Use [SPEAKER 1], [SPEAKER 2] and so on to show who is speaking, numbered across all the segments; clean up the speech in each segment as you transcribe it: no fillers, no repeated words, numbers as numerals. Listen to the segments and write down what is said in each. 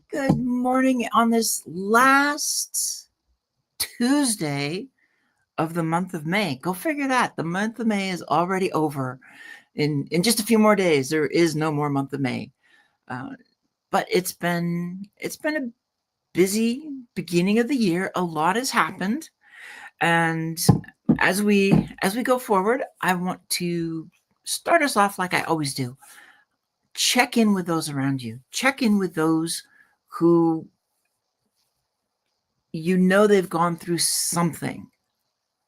[SPEAKER 1] Good morning on this last Tuesday of the month of May. Go figure that. The month of May is already over. In just a few more days, there is no more month of May. But it's been a busy beginning of the year. A lot has happened, and as we go forward, I want to start us off like I always do. Check in with those around you. Check in with those who they've gone through something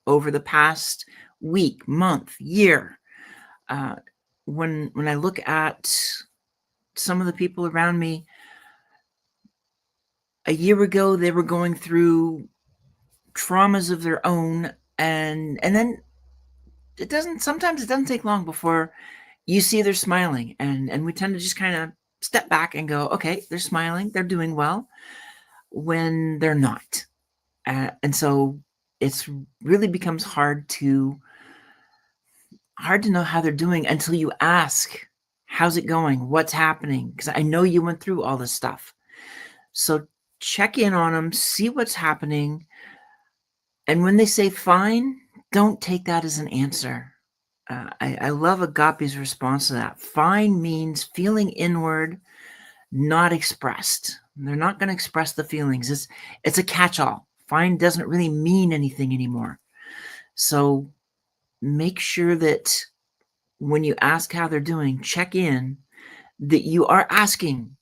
[SPEAKER 1] over the past week, month, year. Uh, when I look at some of the people around me, a year ago they were going through traumas of their own, and then it doesn't take long before you see they're smiling, and we tend to just kind of step back and go, okay, they're smiling, they're doing well, when they're not. And so it's really becomes hard to know how they're doing until you ask, how's it going, what's happening, because I know you went through all this stuff. So check in on them, see what's happening, and when they say fine, don't take that as an answer. I love Agape's response to that. Fine means feeling inward, not expressed. They're not going to express the feelings. It's a catch-all. Fine doesn't really mean anything anymore. So make sure that when you ask how they're doing, check in, that you are asking,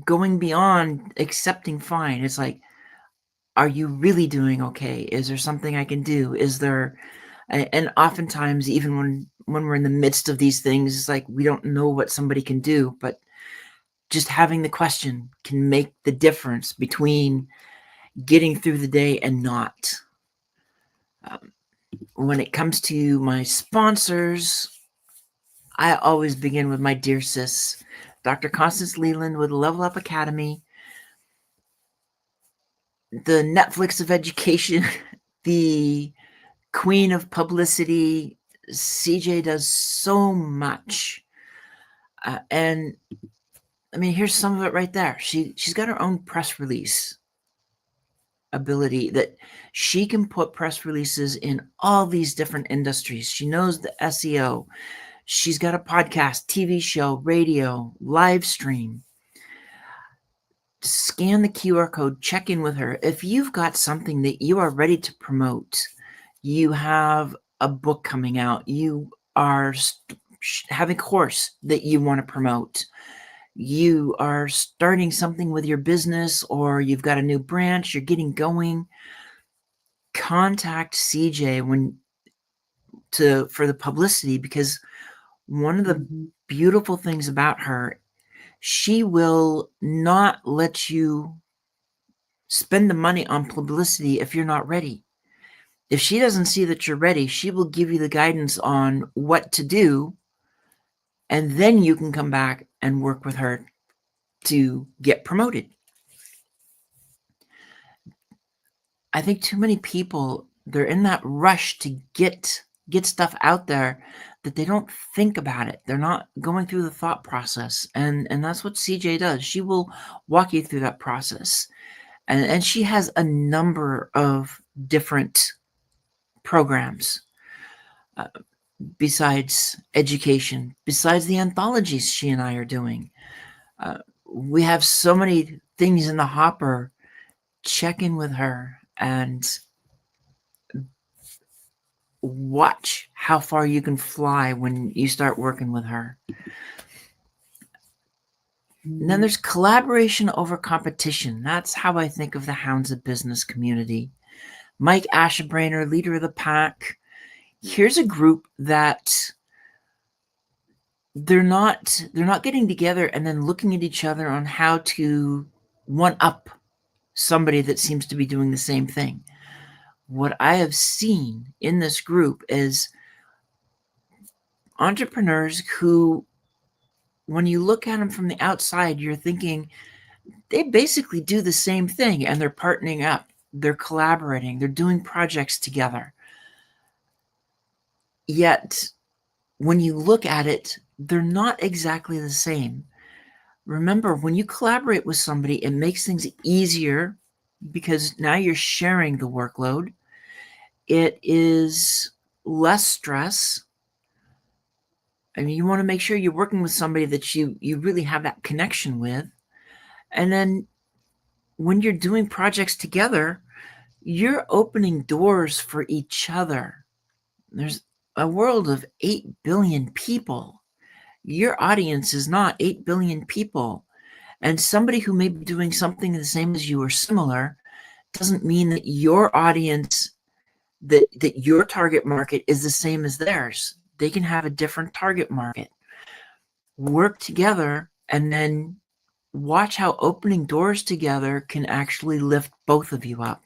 [SPEAKER 1] going beyond accepting fine. It's like, are you really doing okay? Is there something I can do? Is there, and oftentimes, even when we're in the midst of these things, it's like we don't know what somebody can do, but just having the question can make the difference between getting through the day and not. When it comes to my sponsors, I always begin with my dear sis, Dr. Constance Leland with Level Up Academy, the Netflix of education, the queen of publicity. CJ does so much. And I mean, here's some of it right there. She's got her own press release ability, that she can put press releases in all these different industries. She knows the SEO. She's got a podcast, TV show, radio, live stream. Scan the QR code, check in with her. If you've got something that you are ready to promote, you have a book coming out, you are having a course that you want to promote, you are starting something with your business, or you've got a new branch, you're getting going, contact CJ for the publicity, because one of the beautiful things about her, she will not let you spend the money on publicity if you're not ready. If she doesn't see that you're ready, she will give you the guidance on what to do, and then you can come back and work with her to get promoted. I think too many people, they're in that rush to get stuff out there, that they don't think about it. They're not going through the thought process. And that's what CJ does. She will walk you through that process. And she has a number of different programs besides education, besides the anthologies she and I are doing. We have so many things in the hopper. Check in with her and watch how far you can fly when you start working with her. And then there's collaboration over competition. That's how I think of the Hounds of Business community. Mike Ashebrainer, leader of the pack. Here's a group that they're not getting together and then looking at each other on how to one up somebody that seems to be doing the same thing. What I have seen in this group is entrepreneurs who, when you look at them from the outside, you're thinking they basically do the same thing, and they're partnering up, they're collaborating, they're doing projects together. Yet, when you look at it, they're not exactly the same. remember, when you collaborate with somebody, it makes things easier because now you're sharing the workload. It is less stress. I mean, you want to make sure you're working with somebody that you really have that connection with. And then when you're doing projects together, you're opening doors for each other. There's a world of 8 billion people. Your audience is not 8 billion people. And somebody who may be doing something the same as you or similar doesn't mean that your audience, that your target market is the same as theirs. They can have a different target market. Work together and then watch how opening doors together can actually lift both of you up.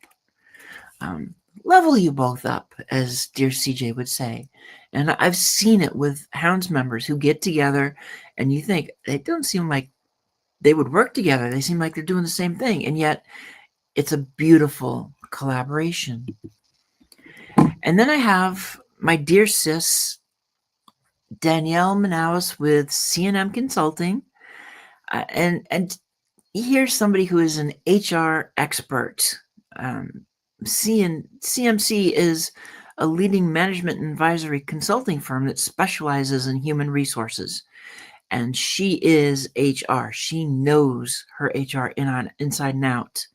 [SPEAKER 1] Level you both up, as dear CJ would say. And I've seen it with Hounds members who get together and you think they don't seem like they would work together. They seem like they're doing the same thing. And yet it's a beautiful collaboration. And then I have my dear sis, Danielle Manaus with C&M Consulting. And here's somebody who is an HR expert. CMC is a leading management and advisory consulting firm that specializes in human resources. And she is HR. She knows her HR inside and out.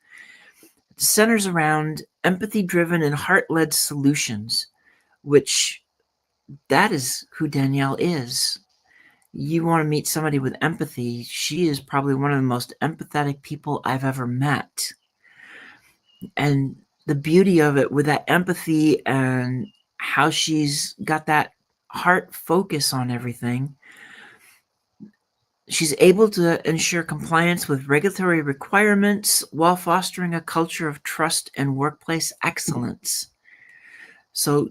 [SPEAKER 1] It centers around empathy-driven and heart-led solutions, which that is who Danielle is. You want to meet somebody with empathy, she is probably one of the most empathetic people I've ever met. And the beauty of it with that empathy and how she's got that heart focus on everything, she's able to ensure compliance with regulatory requirements while fostering a culture of trust and workplace excellence. So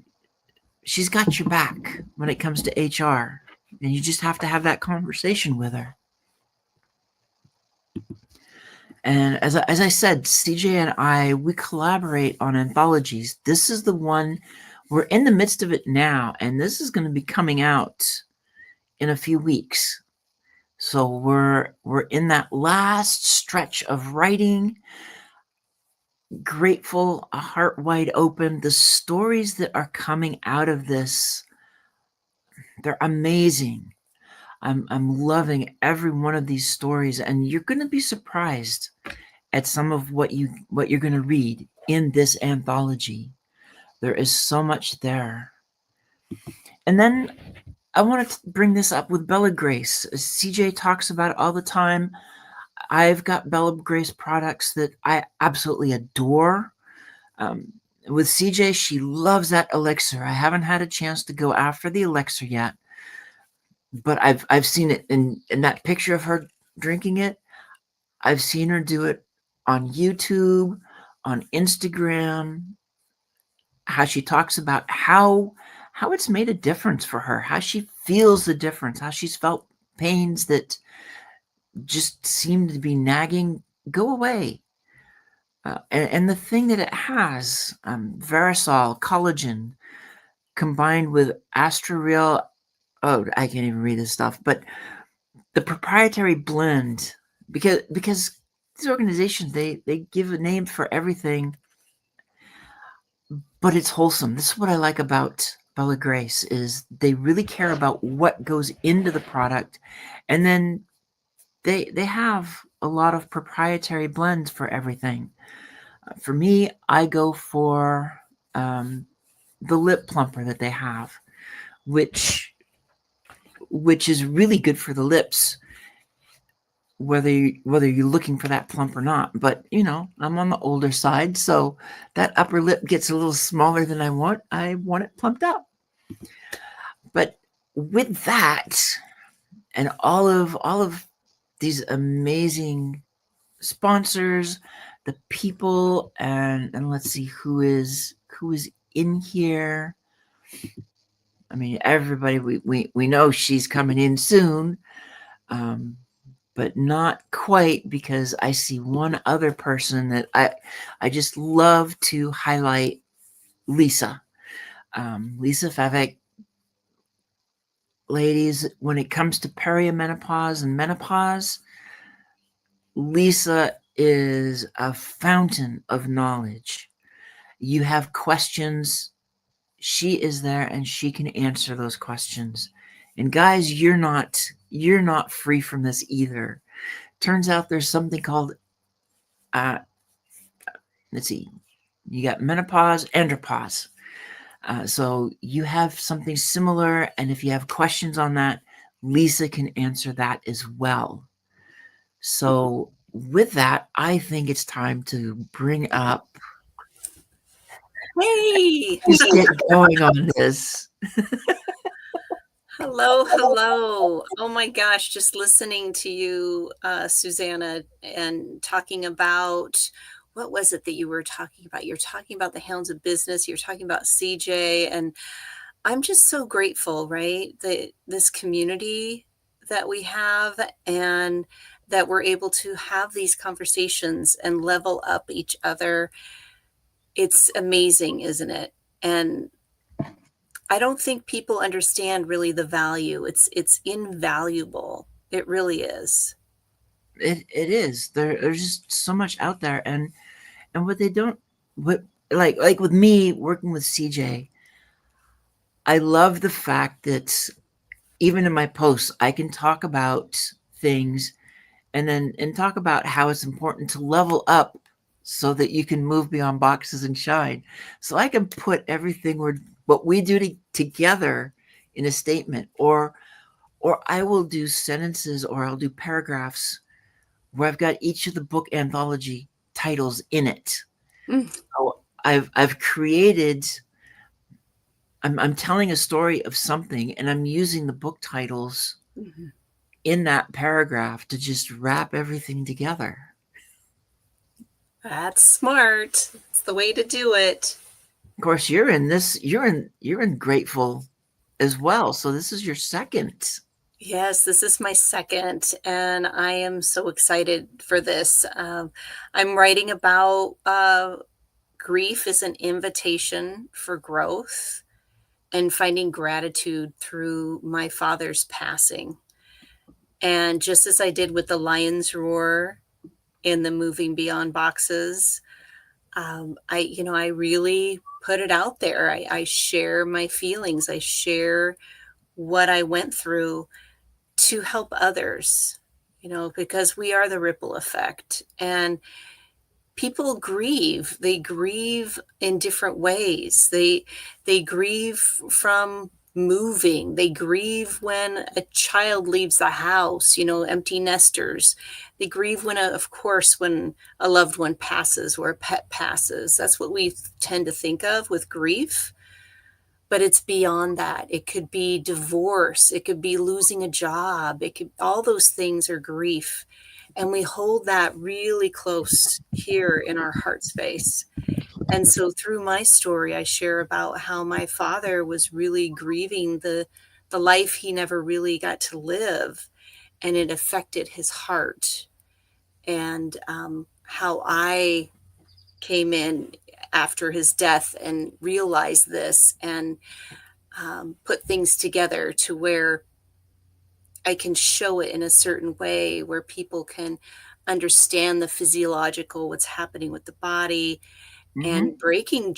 [SPEAKER 1] she's got your back when it comes to HR, and you just have to have that conversation with her. And as I said, CJ and I, we collaborate on anthologies. This is the one, we're in the midst of it now, and this is going to be coming out in a few weeks. So we're in that last stretch of writing. Grateful, a heart wide open. The stories that are coming out of this, they're amazing. I'm loving every one of these stories, and you're going to be surprised at some of what you're going to read in this anthology. There is so much there. And then I want to bring this up with Bella Grace. CJ talks about it all the time. I've got Bella Grace products that I absolutely adore. With CJ, she loves that elixir. I haven't had a chance to go after the elixir yet, but I've seen it in that picture of her drinking it. I've seen her do it on YouTube, on Instagram, how she talks about how it's made a difference for her, how she feels the difference, how she's felt pains that just seem to be nagging go away. And the thing that it has, Verisol, collagen, combined with Astroreal, oh, I can't even read this stuff, but the proprietary blend, because these organizations, they give a name for everything, but it's wholesome. This is what I like about Bella Grace, is they really care about what goes into the product, and then they have a lot of proprietary blends for everything. For me, I go for the lip plumper that they have, which is really good for the lips, whether you're looking for that plump or not. But I'm on the older side, so that upper lip gets a little smaller than I want. I want it plumped up. But with that, and all of these amazing sponsors, the people, and let's see who is in here. I mean, everybody, we know she's coming in soon, but not quite, because I see one other person that I just love to highlight, Lisa. Lisa Favek. Ladies, when it comes to perimenopause and menopause, Lisa is a fountain of knowledge. You have questions, she is there and she can answer those questions. And guys, you're not free from this either. Turns out there's something called uh let's see, you got menopause, andropause. So you have something similar, and if you have questions on that, Lisa can answer that as well. So with that, I think it's time to bring up,
[SPEAKER 2] Hey,
[SPEAKER 1] just get going on this.
[SPEAKER 2] hello, hello. Oh my gosh, just listening to you, Susanna, and talking about what was it that you were talking about? You're talking about the Hounds of Business, you're talking about CJ, and I'm just so grateful, right? That this community that we have and that we're able to have these conversations and level up each other. It's amazing, isn't it? And I don't think people understand really the value. It's invaluable. It really is.
[SPEAKER 1] It is. There's just so much out there, and what they don't, what like with me working with CJ, I love the fact that even in my posts, I can talk about things and talk about how it's important to level up so that you can move beyond boxes and shine. So I can put everything what we do together in a statement, or I will do sentences or I'll do paragraphs where I've got each of the book anthology titles in it.
[SPEAKER 2] Mm,
[SPEAKER 1] So I've created, I'm telling a story of something and I'm using the book titles
[SPEAKER 2] mhm.
[SPEAKER 1] in that paragraph to just wrap everything together.
[SPEAKER 2] That's smart. It's the way to do it.
[SPEAKER 1] Of course, you're in Grateful as well. So this is your second.
[SPEAKER 2] Yes, this is my second, and I am so excited for this. I'm writing about grief as an invitation for growth and finding gratitude through my father's passing. And just as I did with the lion's roar in the moving beyond boxes, I really put it out there. I share my feelings. I share what I went through to help others, because we are the ripple effect. And people grieve. They grieve in different ways. They grieve from moving. They grieve when a child leaves the house, empty nesters. They grieve of course, when a loved one passes or a pet passes. That's what we tend to think of with grief. But it's beyond that. It could be divorce. It could be losing a job. All those things are grief. And we hold that really close here in our heart space. And so through my story, I share about how my father was really grieving the life he never really got to live, and it affected his heart. And how I came in after his death and realized this and put things together to where I can show it in a certain way where people can understand the physiological, what's happening with the body,
[SPEAKER 1] Mm-hmm.
[SPEAKER 2] and breaking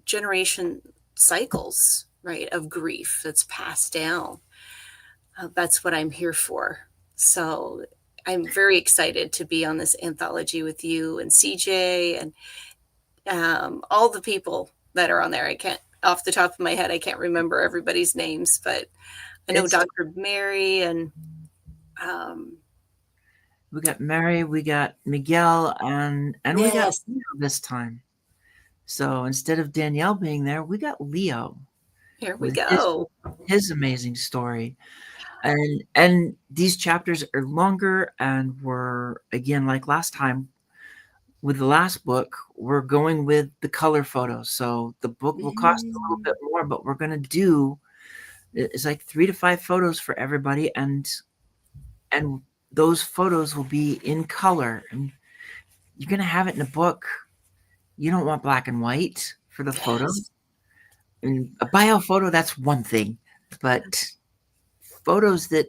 [SPEAKER 2] generation cycles, right, of grief that's passed down. That's what I'm here for. So I'm very excited to be on this anthology with you and CJ and all the people that are on there. I can't, off the top of my head, I can't remember everybody's names, but I know
[SPEAKER 1] It's
[SPEAKER 2] Dr. Mary and um,
[SPEAKER 1] We got Mary, we got Miguel, and we got
[SPEAKER 2] yes,
[SPEAKER 1] Leo this time. So instead of Danielle being there, we got Leo
[SPEAKER 2] here we
[SPEAKER 1] with his
[SPEAKER 2] go.
[SPEAKER 1] his amazing story. And these chapters are longer, and we're, again, like last time with the last book, we're going with the color photos. So the book will cost a little
[SPEAKER 2] Mm,
[SPEAKER 1] bit more, but we're gonna do, it's like 3 to 5 photos for everybody, and those photos will be in color. And you're gonna have it in a book. You don't want black and white for the photo.
[SPEAKER 2] yes.
[SPEAKER 1] And a bio photo, that's one thing, but photos that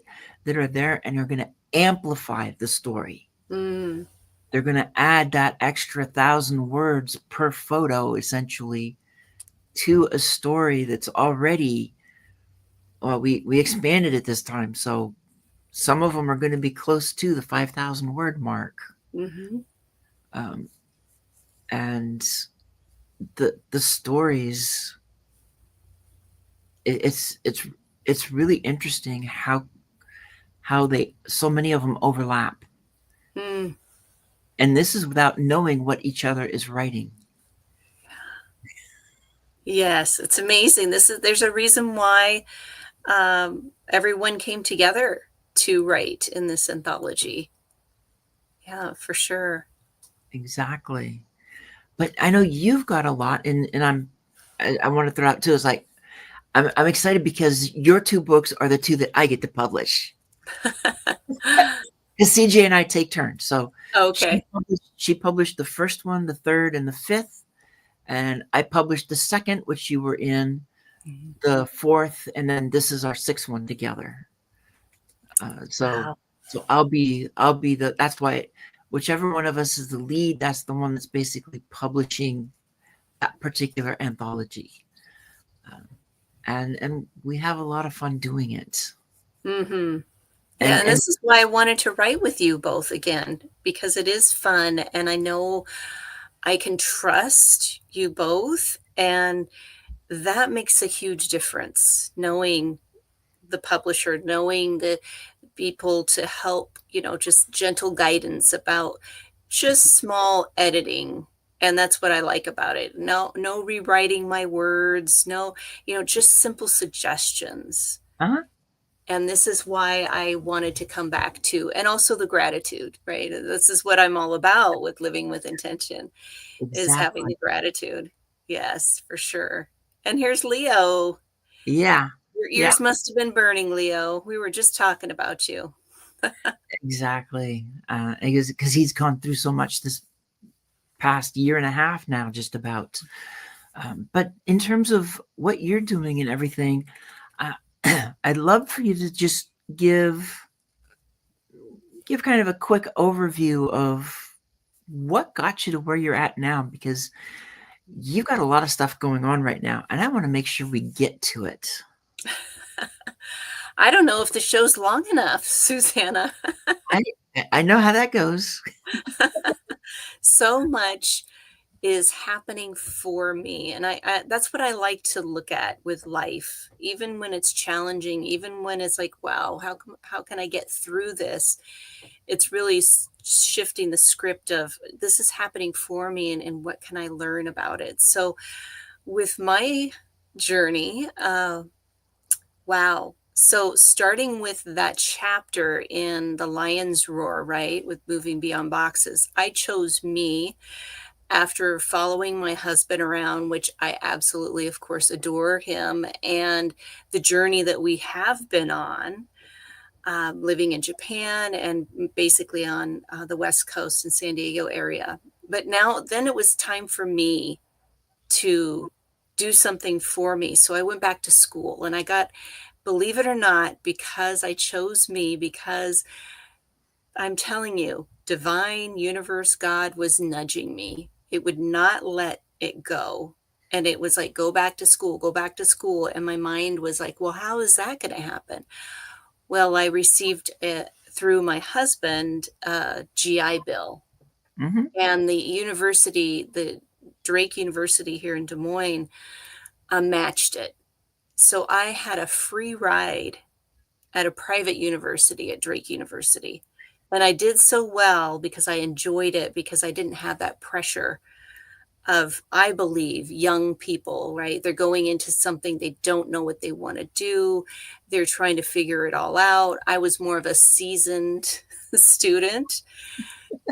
[SPEAKER 1] are there and are gonna amplify the story.
[SPEAKER 2] Mm.
[SPEAKER 1] They're going to add that extra 1,000 words per photo, essentially, to a story that's already, well, we expanded it this time. So some of them are going to be close to the 5,000 word mark.
[SPEAKER 2] Mhm.
[SPEAKER 1] Um, and the stories, it's really interesting how they, so many of them overlap.
[SPEAKER 2] Mm.
[SPEAKER 1] And this is without knowing what each other is writing.
[SPEAKER 2] Yes, it's amazing. There's a reason why, everyone came together to write in this anthology. Yeah, for sure.
[SPEAKER 1] Exactly. But I know you've got a lot, and I want to throw out too. Is like I'm excited because your two books are the two that I get to publish. Because CJ and I take turns. So
[SPEAKER 2] Okay.
[SPEAKER 1] she published the first one, the third, and the fifth, and I published the second, which you were in,
[SPEAKER 2] Mhm.
[SPEAKER 1] the fourth, and then this is our sixth one together. Uh, so
[SPEAKER 2] Wow.
[SPEAKER 1] so I'll be the, that's why whichever one of us is the lead, that's the one that's basically publishing that particular anthology. Um, and we have a lot of fun doing it.
[SPEAKER 2] Mhm. Yeah, and
[SPEAKER 1] And
[SPEAKER 2] this is why I wanted to write with you both again, because it is fun, and I know I can trust you both, and that makes a huge difference, knowing the publisher, knowing the people to help, just gentle guidance about just small editing. And that's what I like about it. No rewriting my words, no, just simple suggestions.
[SPEAKER 1] uh
[SPEAKER 2] And this is why I wanted to come back to, and also the gratitude, right? This is what I'm all about with living with intention, is having
[SPEAKER 1] exactly.
[SPEAKER 2] the gratitude. Yes, for sure. And here's Leo.
[SPEAKER 1] Yeah.
[SPEAKER 2] Your
[SPEAKER 1] Yeah,
[SPEAKER 2] ears must have been burning, Leo. We were just talking about you.
[SPEAKER 1] exactly. Because he's gone through so much this past year and a half now, just about. But in terms of what you're doing and everything, uh, I'd love for you to just give kind of a quick overview of what got you to where you're at now, because you've got a lot of stuff going on right now, and I want to make sure we get to it.
[SPEAKER 2] I don't know if the show's long enough, Susanna.
[SPEAKER 1] I I know how that goes.
[SPEAKER 2] So much is happening for me, and I that's what I like to look at with life, even when it's challenging, even when it's like, wow, how can I get through this? It's really shifting the script of this is happening for me, and what can I learn about it? So with my journey, wow. So starting with that chapter in The Lion's Roar, right, with moving beyond boxes, I chose me after following my husband around, which I absolutely, of course, adore him, and the journey that we have been on, living in Japan and basically on the West Coast in San Diego area. But now, then it was time for me to do something for me. So I went back to school and I got, believe it or not, because I chose me, because I'm telling you, divine universe, God was nudging me. It would not let it go. And it was like, go back to school, go back to school. And my mind was like, well, how is that going to happen? Well, I received it through my husband, GI Bill.
[SPEAKER 1] Hmm.
[SPEAKER 2] And the university, the Drake University here in Des Moines, matched it. So I had a free ride at a private university at Drake University. And I did so well because I enjoyed it, because I didn't have that pressure of, I believe, young people, right? They're going into something, they don't know what they want to do. They're trying to figure it all out. I was more of a seasoned student.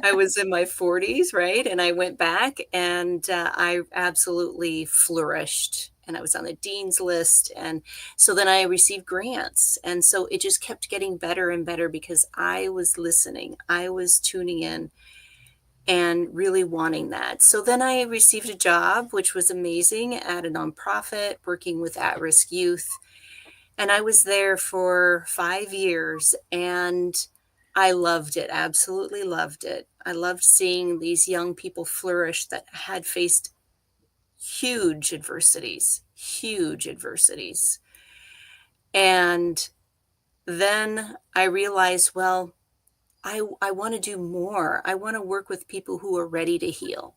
[SPEAKER 2] I was in my 40s, right? And I went back and I absolutely flourished. And I was on the dean's list. And so then I received grants. And so it just kept getting better and better because I was listening, I was tuning in and really wanting that. So then I received a job, which was amazing, at a nonprofit working with at risk youth. And I was there for 5 years. And I loved it, absolutely loved it. I loved seeing these young people flourish that had faced huge adversities, huge adversities. And then I realized, well, I want to do more. I want to work with people who are ready to heal.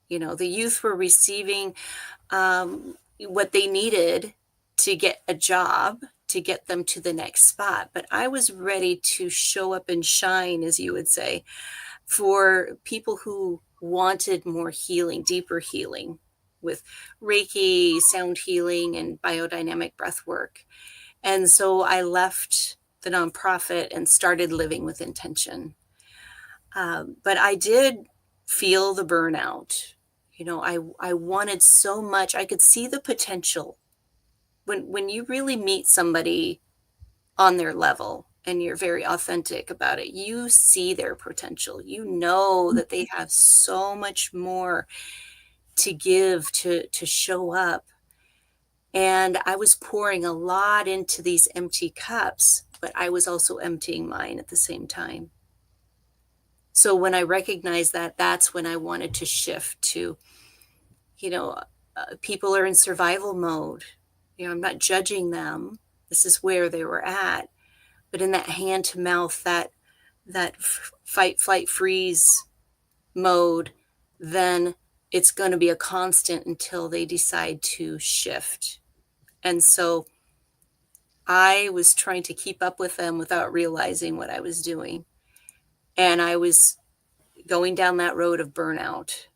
[SPEAKER 2] The youth were receiving what they needed to get a job, to get them to the next spot. But I was ready to show up and shine, as you would say, for people who wanted more healing, deeper healing with Reiki, sound healing, and biodynamic breath work. And so I left the nonprofit and started living with intention. But I did feel the burnout. I wanted so much. I could see the potential when you really meet somebody on their level and you're very authentic about it. You see their potential. You know that they have so much more to give, to show up. And I was pouring a lot into these empty cups, but I was also emptying mine at the same time. So when I recognized that, that's when I wanted to shift to, you know, people are in survival mode. I'm not judging them. This is where they were at. But in that hand to mouth, that fight, flight, freeze mode, then it's going to be a constant until they decide to shift. And so I was trying to keep up with them without realizing what I was doing. And I was going down that road of burnout.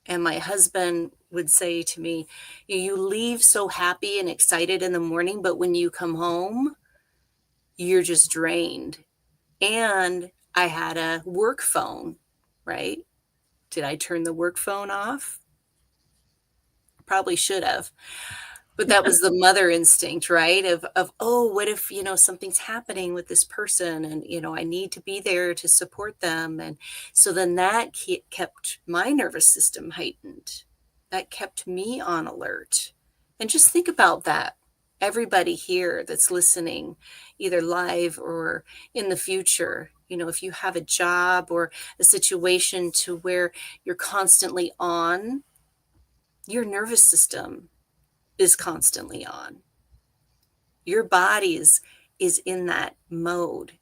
[SPEAKER 2] And my husband would say to me, you leave so happy and excited in the morning, but when you come home, you're just drained. And I had a work phone, right? Did I turn the work phone off? Probably should have. But that was the mother instinct, right? Of oh, what if, something's happening with this person and, I need to be there to support them. And so then that kept my nervous system heightened. That kept me on alert. And just think about that. Everybody here that's listening, either live or in the future, if you have a job or a situation to where you're constantly on, your nervous system is constantly on. Your body is in that mode.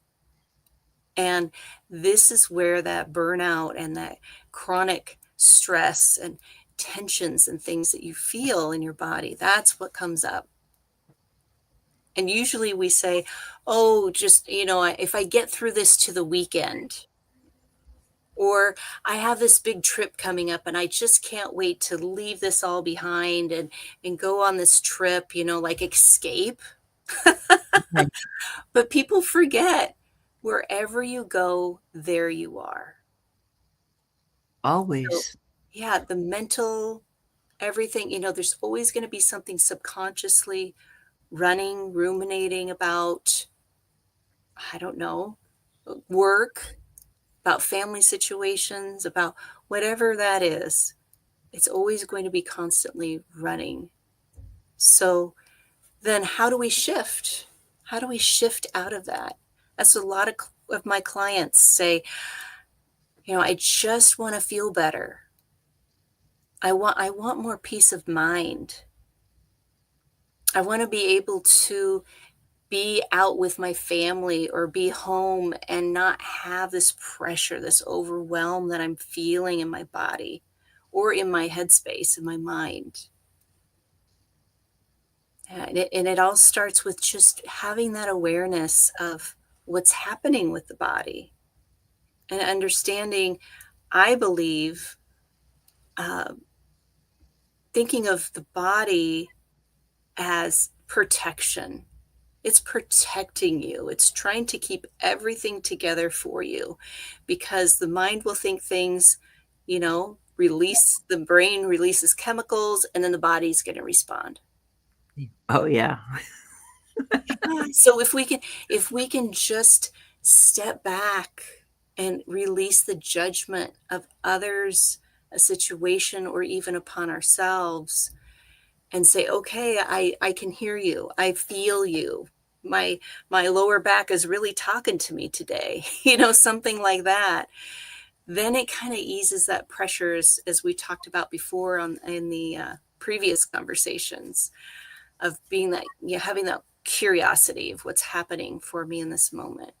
[SPEAKER 2] And this is where that burnout and that chronic stress and tensions and things that you feel in your body, that's what comes up. And usually we say, oh, just, if I get through this to the weekend, or I have this big trip coming up and I just can't wait to leave this all behind and go on this trip, like escape.
[SPEAKER 1] Right.
[SPEAKER 2] But people forget, wherever you go, there you are. So,
[SPEAKER 1] Always.
[SPEAKER 2] yeah, the mental, everything, there's always going to be something subconsciously running, ruminating about, I don't know, work, about family situations, about whatever that is. It's always going to be constantly running. So then how do we shift? How do we shift out of that? That's a lot of my clients say, I just want to feel better. I want more peace of mind. I want to be able to be out with my family or be home and not have this pressure, this overwhelm that I'm feeling in my body or in my headspace, in my mind. And it all starts with just having that awareness of what's happening with the body and understanding, I believe, thinking of the body as protection. It's protecting you. It's trying to keep everything together for you because the mind will think things, the brain releases chemicals and then the body's going to respond.
[SPEAKER 1] Oh, yeah.
[SPEAKER 2] Yeah. So if we can just step back and release the judgment of others, a situation, or even upon ourselves and say, okay, I can hear you. I feel you. my lower back is really talking to me today, something like that. Then it kind of eases that pressure, as we talked about before in the previous conversations, of being that, having that curiosity of what's happening for me in this moment.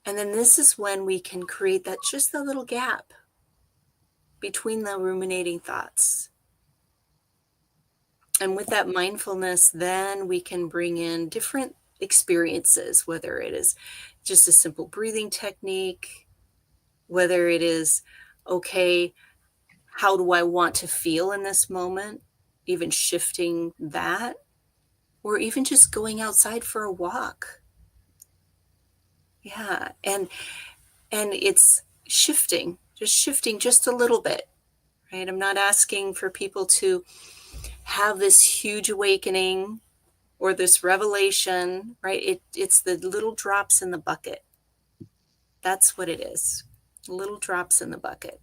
[SPEAKER 2] And then this is when we can create that, just a little gap between the ruminating thoughts. And with that mindfulness, then we can bring in different experiences, whether it is just a simple breathing technique, whether it is, okay, how do I want to feel in this moment? Even shifting that, or even just going outside for a walk. Yeah. And it's shifting just a little bit, right? I'm not asking for people to have this huge awakening or this revelation, right? It's the little drops in the bucket. That's what it is. Little drops in the bucket.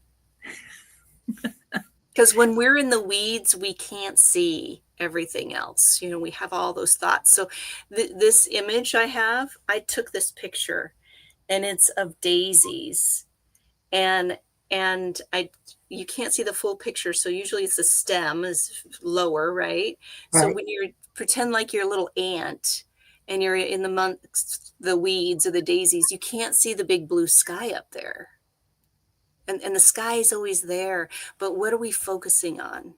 [SPEAKER 2] Because when we're in the weeds, we can't see everything else. We have all those thoughts. So this image I took this picture, and it's of daisies. And you can't see the full picture. So usually it's the stem is lower, right? So
[SPEAKER 1] Right.
[SPEAKER 2] when you're, pretend like you're a little ant and you're in the weeds or the daisies, you can't see the big blue sky up there. And the sky is always there. But what are we focusing on?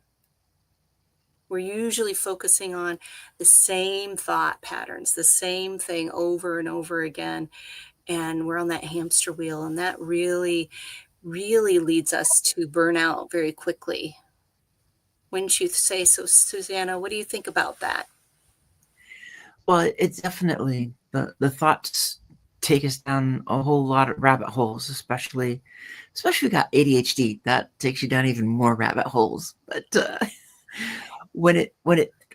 [SPEAKER 2] We're usually focusing on the same thought patterns, the same thing over and over again. And we're on that hamster wheel. And that really, really leads us to burnout very quickly. Wouldn't you say so, Susanna? What do you think about that?
[SPEAKER 1] Well, it's definitely the thoughts take us down a whole lot of rabbit holes, especially if you got ADHD. That takes you down even more rabbit holes. But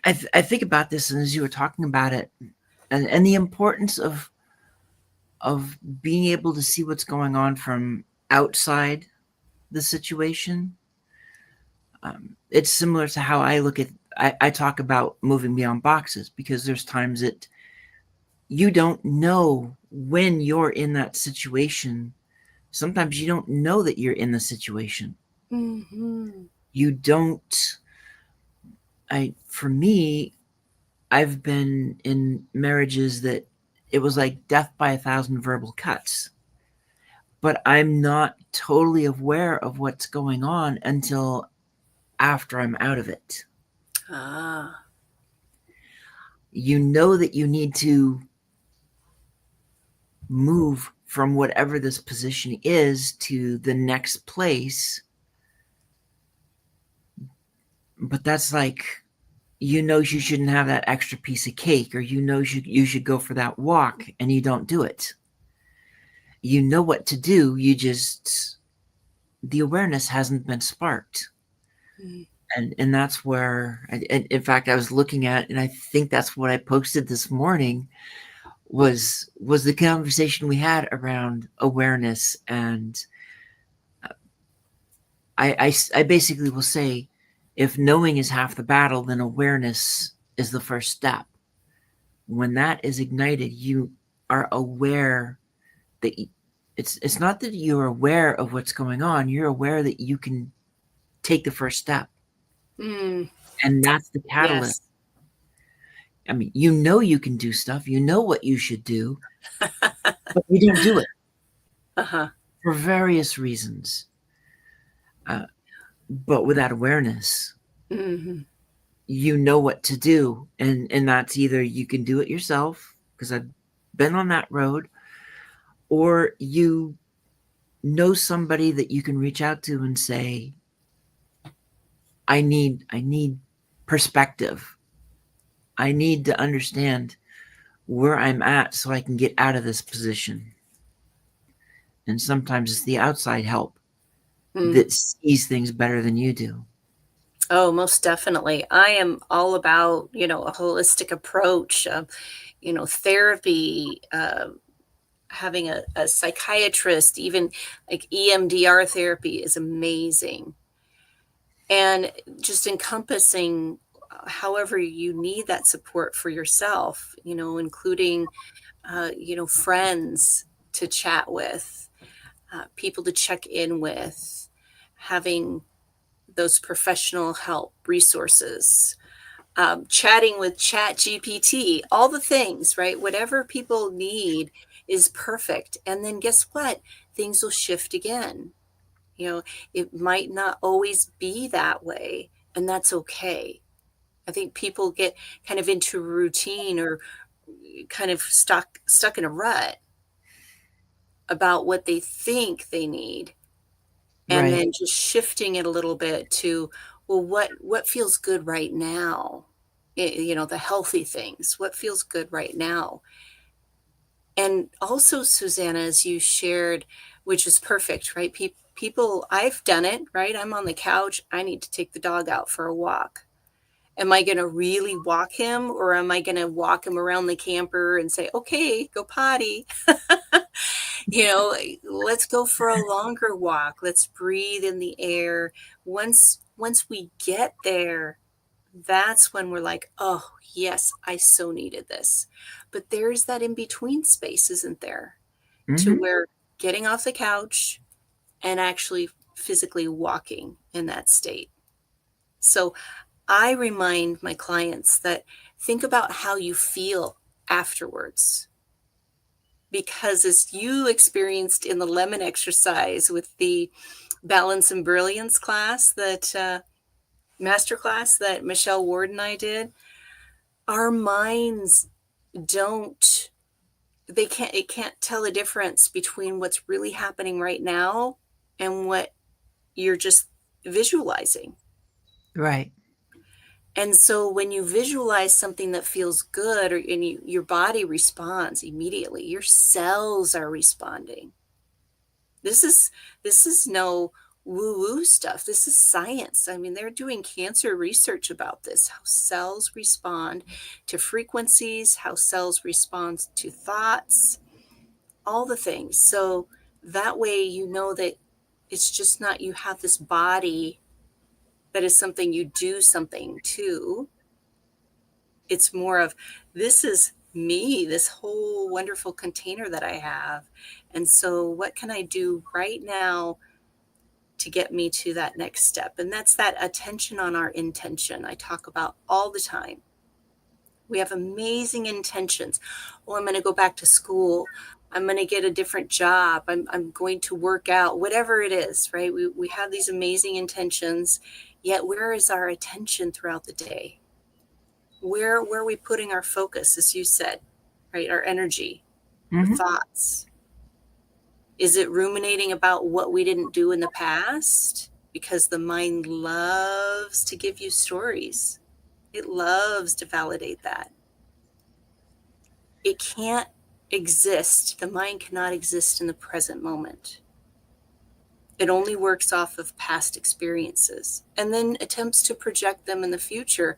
[SPEAKER 1] I think about this, and as you were talking about it, and the importance of being able to see what's going on from outside the situation. It's similar to how I look at. I talk about moving beyond boxes, because there's times that you don't know when you're in that situation. Sometimes you don't know that you're in the situation.
[SPEAKER 2] Mm-hmm.
[SPEAKER 1] You don't. For me, I've been in marriages that it was like death by a thousand verbal cuts, but I'm not totally aware of what's going on until after I'm out of it.
[SPEAKER 2] Ah.
[SPEAKER 1] You know that you need to move from whatever this position is to the next place, but that's like, you shouldn't have that extra piece of cake, or you should go for that walk, and you don't do it. You know what to do, the awareness hasn't been sparked.
[SPEAKER 2] Mm.
[SPEAKER 1] And that's where, in fact, I was looking at, and I think that's what I posted this morning, was the conversation we had around awareness. And I basically will say, if knowing is half the battle, then awareness is the first step. When that is ignited, you are aware that it's not that you're aware of what's going on, you're aware that you can take the first step.
[SPEAKER 2] Mm.
[SPEAKER 1] And that's the
[SPEAKER 2] Yes.
[SPEAKER 1] catalyst. I mean, you can do stuff, you know what you should do, but you don't do it
[SPEAKER 2] Uh-huh.
[SPEAKER 1] for various reasons. But with that awareness,
[SPEAKER 2] Mm-hmm.
[SPEAKER 1] you know what to do. And that's either you can do it yourself, because I've been on that road, or you know somebody that you can reach out to and say, I need perspective. I need to understand where I'm at so I can get out of this position. And sometimes it's the outside help
[SPEAKER 2] Mm.
[SPEAKER 1] that sees things better than you do.
[SPEAKER 2] Oh, most definitely. I am all about, a holistic approach, therapy, having a psychiatrist, even like EMDR therapy is amazing. And just encompassing however you need that support for yourself, including, friends to chat with, people to check in with, having those professional help resources, chatting with Chat GPT, all the things, right? Whatever people need is perfect. And then guess what? Things will shift again. You know, it might not always be that way, and that's okay. I think people get kind of into routine or kind of stuck in a rut about what they think they need, and
[SPEAKER 1] Right.
[SPEAKER 2] then just shifting it a little bit to, well, what feels good right now? The healthy things. What feels good right now? And also, Susanna, as you shared, which is perfect, right? People, I've done it, right? I'm on the couch. I need to take the dog out for a walk. Am I going to really walk him, or am I going to walk him around the camper and say, okay, go potty? you know, let's go for a longer walk. Let's breathe in the air. Once we get there, that's when we're like, oh, yes, I so needed this. But there's that in between space, isn't there? To
[SPEAKER 1] Hmm.
[SPEAKER 2] where getting off the couch and actually physically walking in that state. So I remind my clients that think about how you feel afterwards. Because as you experienced in the lemon exercise with the balance and brilliance class, that master class that Michelle Ward and I did, our minds don't, it can't tell the difference between what's really happening right now and what you're just visualizing.
[SPEAKER 1] Right.
[SPEAKER 2] And so when you visualize something that feels good, your body responds immediately, your cells are responding. This is no woo-woo stuff. This is science. I mean, they're doing cancer research about this, how cells respond to frequencies, how cells respond to thoughts, all the things. So that way you know that it's just not you have this body that is something you do something to. It's more of, this is me, this whole wonderful container that I have. And so what can I do right now to get me to that next step? And that's that attention on our intention I talk about all the time. We have amazing intentions. Oh, I'm going to go back to school. I'm going to get a different job. I'm going to work out, whatever it is, right? We have these amazing intentions, yet where is our attention throughout the day? Where are we putting our focus, as you said, right? Our energy, our
[SPEAKER 1] Hmm.
[SPEAKER 2] thoughts. Is it ruminating about what we didn't do in the past? Because the mind loves to give you stories. It loves to validate that. It can't exist. The mind cannot exist in the present moment. It only works off of past experiences and then attempts to project them in the future,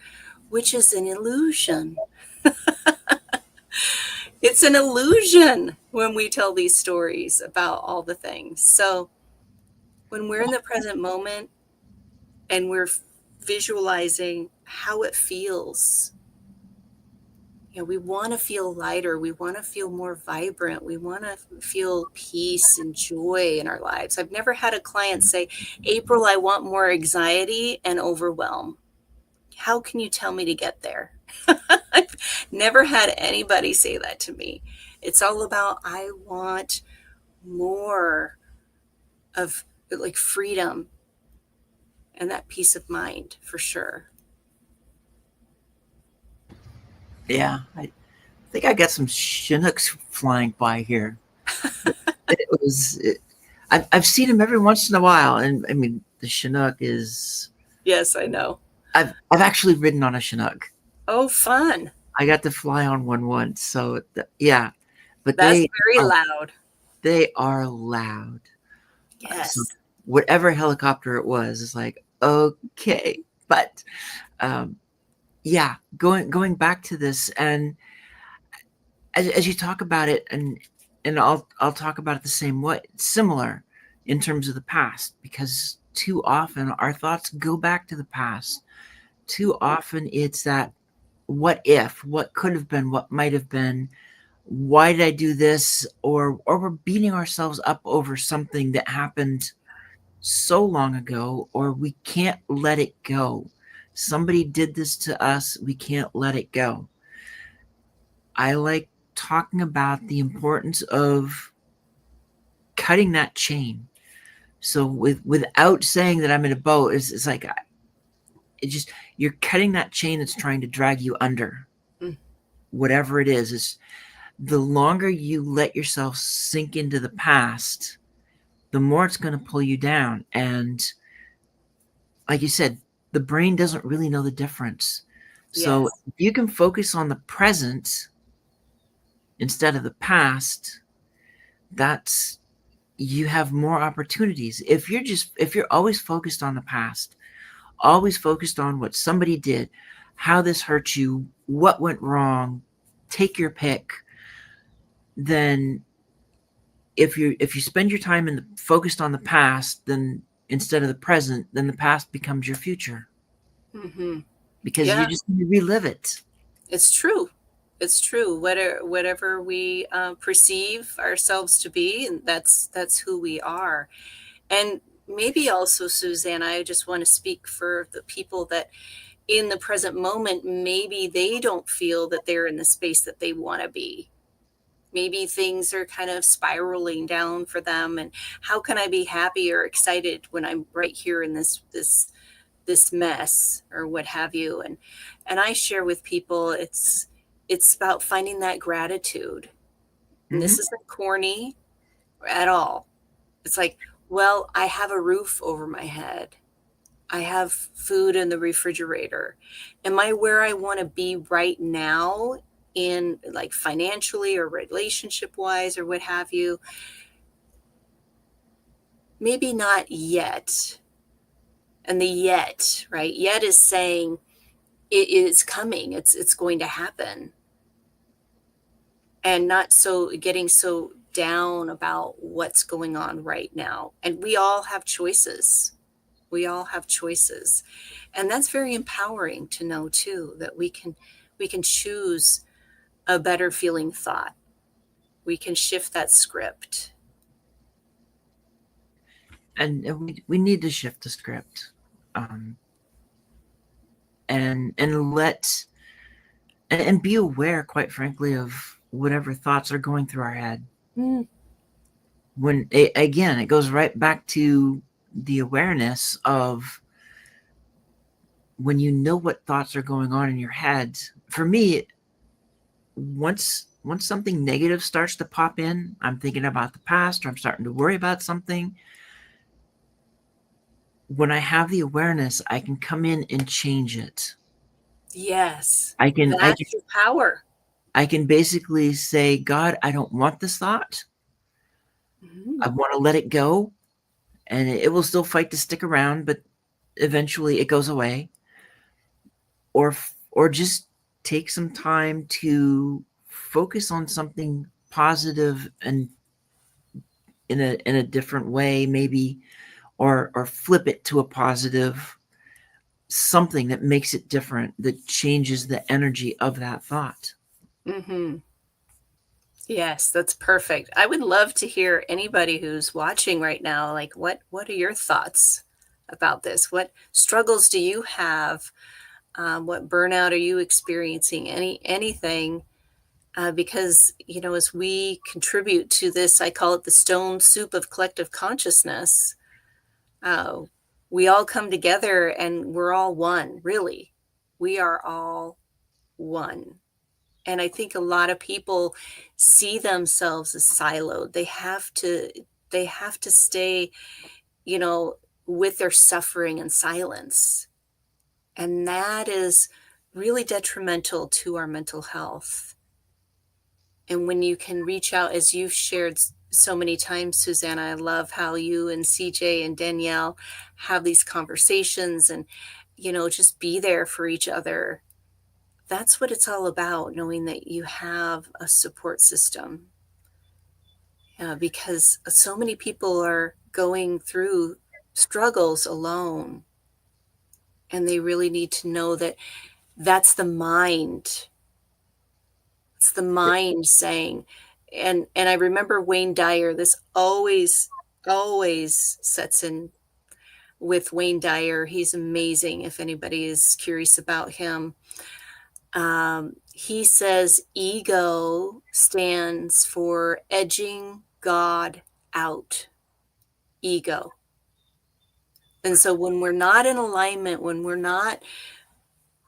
[SPEAKER 2] which is an illusion. It's an illusion when we tell these stories about all the things. So when we're in the present moment and we're visualizing how it feels, we want to feel lighter. We want to feel more vibrant. We want to feel peace and joy in our lives. I've never had a client say, April, I want more anxiety and overwhelm. How can you tell me to get there? I've never had anybody say that to me. It's all about, I want more of like freedom and that peace of mind for sure.
[SPEAKER 1] Yeah. I think I got some Chinooks flying by here. It was. I've seen him every once in a while, and I mean the Chinook is.
[SPEAKER 2] Yes, I know.
[SPEAKER 1] I've actually ridden on a Chinook.
[SPEAKER 2] Oh, fun.
[SPEAKER 1] I got to fly on one once, so yeah. But
[SPEAKER 2] That's very loud.
[SPEAKER 1] they are loud. So
[SPEAKER 2] Yes.
[SPEAKER 1] whatever helicopter it was, it's like okay, but um, yeah, going back to this, and as you talk about it, and I'll talk about it the same way, similar in terms of the past, because too often our thoughts go back to the past Too often it's that what if, what could have been, what might have been, why did I do this? Or we're beating ourselves up over something that happened so long ago, or we can't let it go. Somebody did this to us, we can't let it go. I like talking about the importance of cutting that chain. So without saying that I'm in a boat, it's like it just you're cutting that chain that's trying to drag you under.
[SPEAKER 2] Mm.
[SPEAKER 1] Whatever it is the longer you let yourself sink into the past, the more it's going to pull you down. And like you said, the brain doesn't really know the difference. So
[SPEAKER 2] Yes.
[SPEAKER 1] if you can focus on the present instead of the past, that's you have more opportunities. If you're always focused on the past, always focused on what somebody did, how this hurt you, what went wrong, take your pick, then if you spend your time focused on the past, then instead of the present, then the past becomes your future
[SPEAKER 2] Hmm.
[SPEAKER 1] because
[SPEAKER 2] Yeah,
[SPEAKER 1] you're just going to relive it.
[SPEAKER 2] it's true. It's true. Whatever we perceive ourselves to be, and that's who we are. And maybe also, Susanna, I just want to speak for the people that in the present moment, maybe they don't feel that they're in the space that they want to be. Maybe things are kind of spiraling down for them. And how can I be happy or excited when I'm right here in this mess or what have you? And I share with people it's about finding that gratitude. And
[SPEAKER 1] Mm-hmm.
[SPEAKER 2] this isn't corny at all. It's like, well, I have a roof over my head. I have food in the refrigerator. Am I where I want to be right now in like financially or relationship wise or what have you? Maybe not yet. And the yet, right? Yet is saying it is coming. It's going to happen. And not so getting so down about what's going on right now. And we all have choices. We all have choices. And that's very empowering to know too that we can choose a better feeling thought. We can shift that script.
[SPEAKER 1] And we need to shift the script, um, and let and be aware, quite frankly, of whatever thoughts are going through our head.
[SPEAKER 2] Mm,
[SPEAKER 1] Again, it goes right back to the awareness of when you know what thoughts are going on in your head. For me, once something negative starts to pop in, I'm thinking about the past or I'm starting to worry about something. When I have the awareness, I can come in and change it.
[SPEAKER 2] yes.
[SPEAKER 1] I can I can
[SPEAKER 2] That's your power.
[SPEAKER 1] I can basically say, God, I don't want this thought.
[SPEAKER 2] Mhm.
[SPEAKER 1] I want to let it go, and it will still fight to stick around, but eventually it goes away. Or just take some time to focus on something positive and in a different way, maybe, or flip it to a positive, something that makes it different, that changes the energy of that thought.
[SPEAKER 2] Mhm. Yes, that's perfect. I would love to hear anybody who's watching right now, like what are your thoughts about this? What struggles do you have? What burnout are you experiencing? Anything? Because as we contribute to this, I call it the stone soup of collective consciousness. Uh, we all come together, and we're all one. Really, we are all one. And I think a lot of people see themselves as siloed. They have to stay, you know, with their suffering and silence. And that is really detrimental to our mental health. And when you can reach out, as you've shared so many times, Susanna, I love how you and CJ and Danielle have these conversations and, just be there for each other. That's what it's all about, knowing that you have a support system. Because so many people are going through struggles alone. And they really need to know that that's the mind. It's the mind saying, and I remember Wayne Dyer, this always sets in with Wayne Dyer. He's amazing if anybody is curious about him. He says ego stands for edging God out. Ego. And so when we're not in alignment, when we're not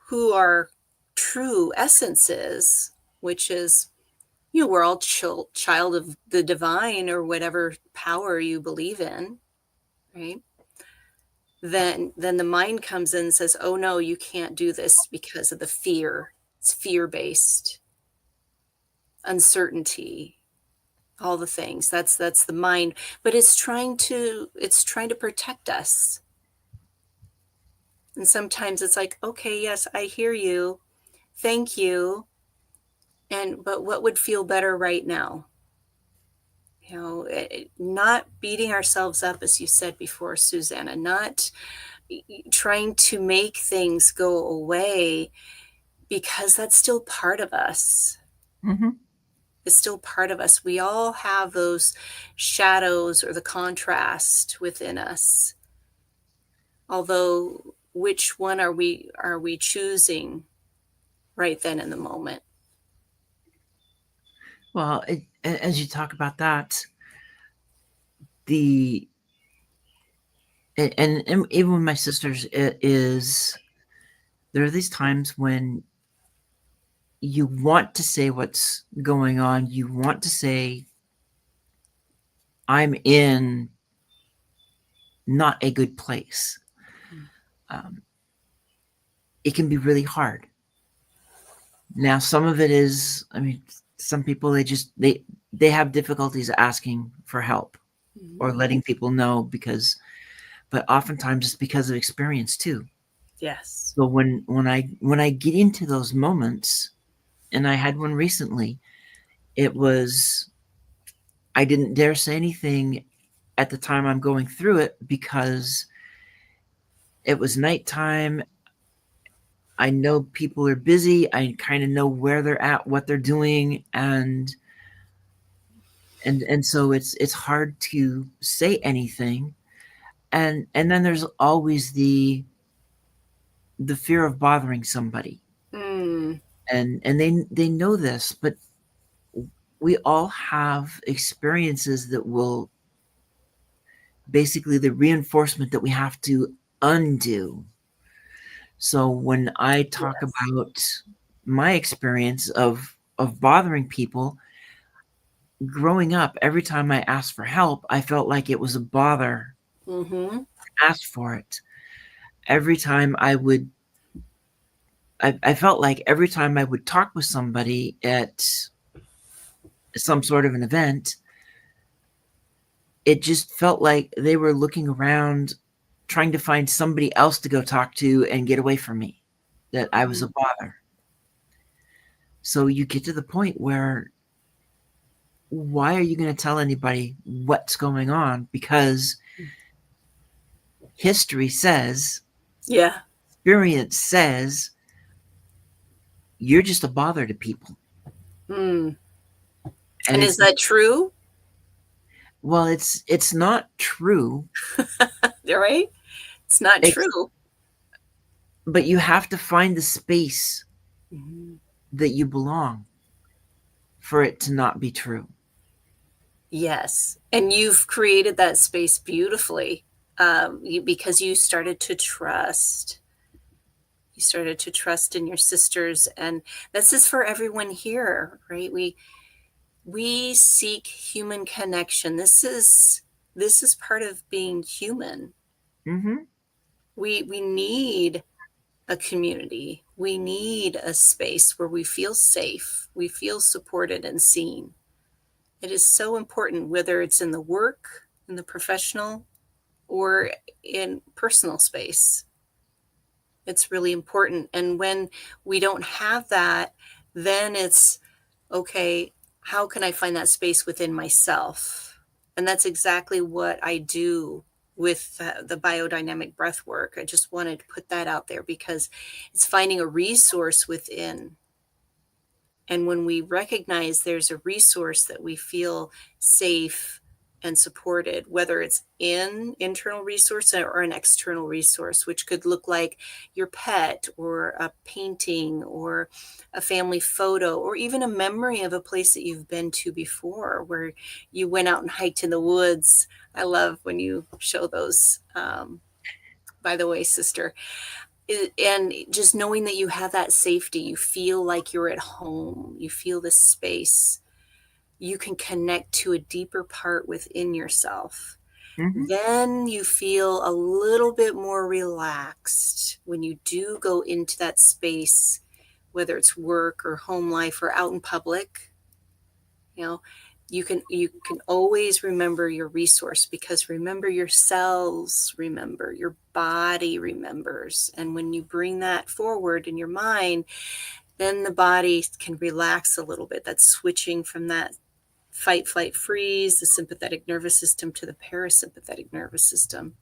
[SPEAKER 2] who our true essence is, which is, we're all child of the divine or whatever power you believe in, right? Then the mind comes in and says, oh no, you can't do this because of the fear. It's fear-based, uncertainty, all the things. That's the mind, but it's trying to protect us. And sometimes it's like, okay, yes, I hear you. Thank you. But what would feel better right now? Not beating ourselves up, as you said before, Susanna, not trying to make things go away, because that's still part of us.
[SPEAKER 1] Mm-hmm.
[SPEAKER 2] It's still part of us. We all have those shadows or the contrast within us. Although, which one are we choosing right then in the moment?
[SPEAKER 1] Well, as you talk about that, the and even with my sisters, it is there are these times when you want to say what's going on. You want to say, I'm in not a good place. Um, it can be really hard. Now, some of it is, I mean, some people they have difficulties asking for help or letting people know but oftentimes it's because of experience too.
[SPEAKER 2] Yes.
[SPEAKER 1] So when I get into those moments, and I had one recently, it was I didn't dare say anything at the time I'm going through it because it was nighttime. I know people are busy. I kind of know where they're at, what they're doing, and so it's hard to say anything. And then there's always the fear of bothering somebody.
[SPEAKER 2] Mm.
[SPEAKER 1] And they know this, but we all have experiences that will basically the reinforcement that we have to undo. So when I talk
[SPEAKER 2] Yes.
[SPEAKER 1] about my experience of bothering people, growing up, every time I asked for help, I felt like it was a bother
[SPEAKER 2] Mm-hmm.
[SPEAKER 1] to ask for it. Every time I felt like every time I would talk with somebody at some sort of an event, it just felt like they were looking around trying to find somebody else to go talk to and get away from me, that I was a bother. So you get to the point where why are you going to tell anybody what's going on? Because history says,
[SPEAKER 2] Yeah.
[SPEAKER 1] experience says, you're just a bother to people.
[SPEAKER 2] Mm.
[SPEAKER 1] And
[SPEAKER 2] And is that true?
[SPEAKER 1] well, it's not true.
[SPEAKER 2] You're right. It's not
[SPEAKER 1] It's,
[SPEAKER 2] true.
[SPEAKER 1] but you have to find the space
[SPEAKER 2] Mm-hmm.
[SPEAKER 1] that you belong for it to not be true.
[SPEAKER 2] Yes. And you've created that space beautifully, because you started to trust. You started to trust in your sisters. And this is for everyone here, right? We seek human connection. This is part of being human.
[SPEAKER 1] Mm-hmm.
[SPEAKER 2] We need a community. We need a space where we feel safe, we feel supported and seen. It is so important, whether it's in the work, in the professional, or in personal space. It's really important. And when we don't have that, then it's okay, how can I find that space within myself? And that's exactly what I do with the biodynamic breath work. I just wanted to put that out there because it's finding a resource within. And when we recognize there's a resource that we feel safe and supported, whether it's an internal resource or an external resource, which could look like your pet or a painting or a family photo or even a memory of a place that you've been to before where you went out and hiked in the woods. I love when you show those, by the way, sister. And just knowing that you have that safety, you feel like you're at home, you feel this space, you can connect to a deeper part within yourself. Then you feel a little bit more relaxed when you do go into that space, whether it's work or home life or out in public. You know, you can always remember your resource, because remember, your cells remember, your body remembers. And when you bring that forward in your mind, then the body can relax a little bit. That's switching from that fight, flight, freeze, the sympathetic nervous system, to the parasympathetic nervous system.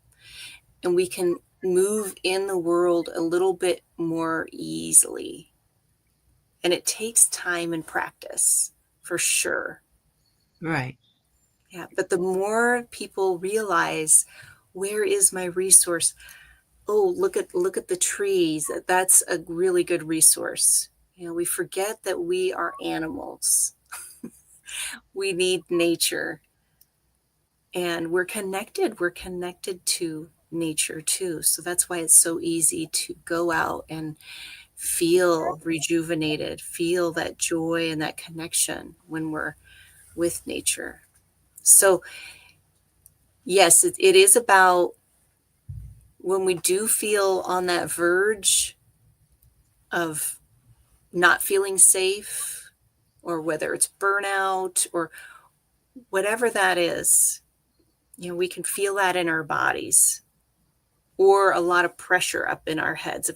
[SPEAKER 2] And we can move in the world a little bit more easily. And it takes time and practice, for sure.
[SPEAKER 1] Right.
[SPEAKER 2] Yeah, but the more people realize, where is my resource? Oh, look at the trees. That's a really good resource. You know, we forget that we are animals. We need nature. And we're connected. We're connected to nature too. So that's why it's so easy to go out and feel rejuvenated, feel that joy and that connection when we're with nature. So yes, it is about when we do feel on that verge of not feeling safe, or whether it's burnout or whatever that is, you know, we can feel that in our bodies, or a lot of pressure up in our heads.